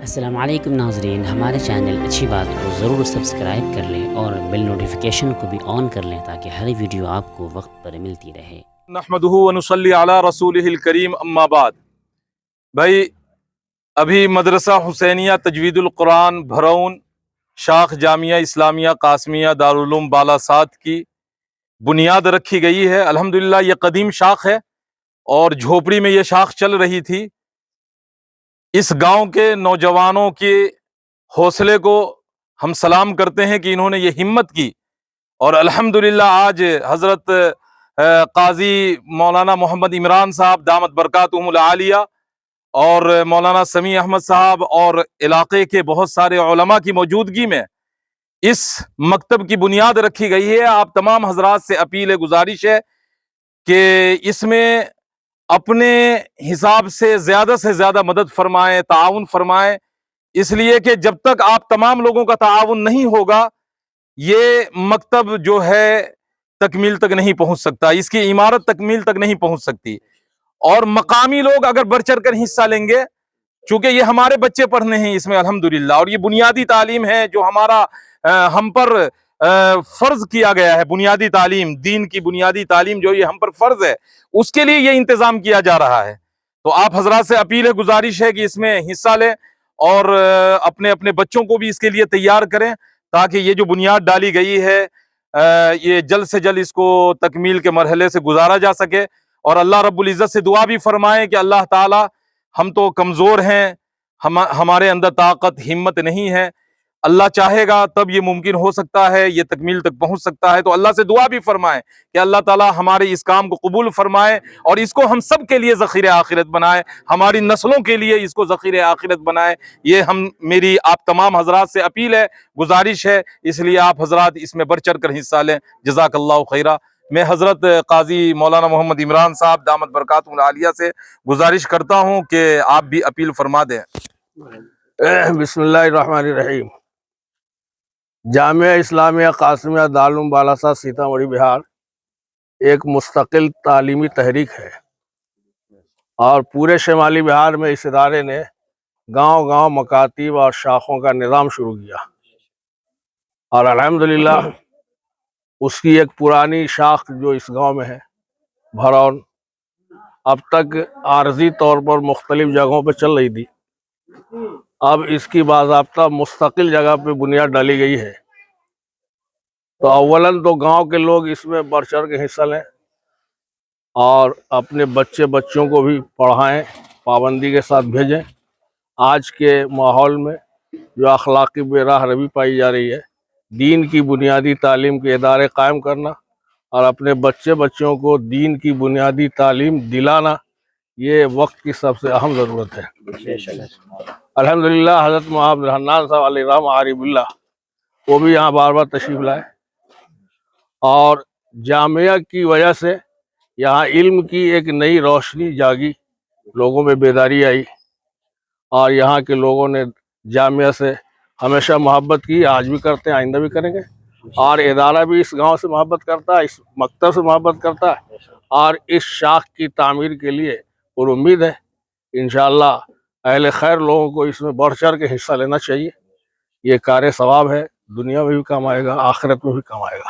السلام علیکم ناظرین، ہمارے چینل اچھی بات کو ضرور سبسکرائب کر لیں اور بیل نوٹیفیکیشن کو بھی آن کر لیں تاکہ ہر ویڈیو آپ کو وقت پر ملتی رہے۔ نحمدہ ونصلی علی رسولہ الکریم، اما بعد۔ بھائی، ابھی مدرسہ حسینیہ تجوید القرآن بھرون شاخ جامعہ اسلامیہ قاسمیہ دارالعلوم بالاساد کی بنیاد رکھی گئی ہے۔ الحمدللہ یہ قدیم شاخ ہے اور جھوپڑی میں یہ شاخ چل رہی تھی۔ اس گاؤں کے نوجوانوں کے حوصلے کو ہم سلام کرتے ہیں کہ انہوں نے یہ ہمت کی، اور الحمدللہ آج حضرت قاضی مولانا محمد عمران صاحب دامت برکاتہم العالیہ اور مولانا سمیع احمد صاحب اور علاقے کے بہت سارے علماء کی موجودگی میں اس مکتب کی بنیاد رکھی گئی ہے۔ آپ تمام حضرات سے اپیل گزارش ہے کہ اس میں اپنے حساب سے زیادہ مدد فرمائیں، تعاون فرمائیں، اس لیے کہ جب تک آپ تمام لوگوں کا تعاون نہیں ہوگا یہ مکتب جو ہے تکمیل تک نہیں پہنچ سکتا، اس کی عمارت تکمیل تک نہیں پہنچ سکتی۔ اور مقامی لوگ اگر بڑھ چڑھ کر حصہ لیں گے، چونکہ یہ ہمارے بچے پڑھنے ہیں اس میں الحمدللہ، اور یہ بنیادی تعلیم ہے جو ہمارا ہم پر فرض کیا گیا ہے، بنیادی تعلیم، دین کی بنیادی تعلیم جو یہ ہم پر فرض ہے، اس کے لیے یہ انتظام کیا جا رہا ہے۔ تو آپ حضرات سے اپیل گزارش ہے کہ اس میں حصہ لیں اور اپنے اپنے بچوں کو بھی اس کے لیے تیار کریں تاکہ یہ جو بنیاد ڈالی گئی ہے یہ جلد سے جلد اس کو تکمیل کے مرحلے سے گزارا جا سکے۔ اور اللہ رب العزت سے دعا بھی فرمائیں کہ اللہ تعالی، ہم تو کمزور ہیں، ہمارے اندر طاقت ہمت نہیں ہے، اللہ چاہے گا تب یہ ممکن ہو سکتا ہے، یہ تکمیل تک پہنچ سکتا ہے۔ تو اللہ سے دعا بھی فرمائیں کہ اللہ تعالی ہمارے اس کام کو قبول فرمائے اور اس کو ہم سب کے لیے ذخیرہ آخرت بنائے، ہماری نسلوں کے لیے اس کو ذخیرہ آخرت بنائے۔ یہ میری آپ تمام حضرات سے اپیل ہے، گزارش ہے، اس لیے آپ حضرات اس میں بڑھ چڑھ کر حصہ لیں۔ جزاک اللہ خیرہ۔ میں حضرت قاضی مولانا محمد عمران صاحب دامت برکاتہم العالیہ سے گزارش کرتا ہوں کہ آپ بھی اپیل فرما دیں۔ بسم اللہ الرحمن الرحیم۔ جامعہ اسلامیہ قاسمیہ دارالعلوم بالاساد سیتامڑھی بہار ایک مستقل تعلیمی تحریک ہے، اور پورے شمالی بہار میں اس ادارے نے گاؤں گاؤں مکاتیب اور شاخوں کا نظام شروع کیا، اور الحمدللہ اس کی ایک پرانی شاخ جو اس گاؤں میں ہے بھرون، اب تک عارضی طور پر مختلف جگہوں پہ چل رہی تھی، اب اس کی باضابطہ مستقل جگہ پہ بنیاد ڈالی گئی ہے۔ تو اولاً تو گاؤں کے لوگ اس میں بڑھ چڑھ کے حصہ لیں اور اپنے بچوں کو بھی پڑھائیں، پابندی کے ساتھ بھیجیں۔ آج کے ماحول میں جو اخلاقی بے راہ روی پائی جا رہی ہے، دین کی بنیادی تعلیم کے ادارے قائم کرنا اور اپنے بچوں کو دین کی بنیادی تعلیم دلانا، یہ وقت کی سب سے اہم ضرورت ہے۔ الحمدللہ حضرت محمد حنان صاحب علیہ رحم عارف اللہ وہ بھی یہاں بار بار تشریف لائے، اور جامعہ کی وجہ سے یہاں علم کی ایک نئی روشنی جاگی، لوگوں میں بیداری آئی، اور یہاں کے لوگوں نے جامعہ سے ہمیشہ محبت کی، آج بھی کرتے ہیں، آئندہ بھی کریں گے، اور ادارہ بھی اس گاؤں سے محبت کرتا ہے، اس مکتب سے محبت کرتا ہے، اور اس شاخ کی تعمیر کے لیے پر امید ہے۔ انشاءاللہ اہل خیر لوگوں کو اس میں بڑھ چڑھ کے حصہ لینا چاہیے، یہ کار ثواب ہے، دنیا میں بھی کام آئے گا، آخرت میں بھی کام آئے گا۔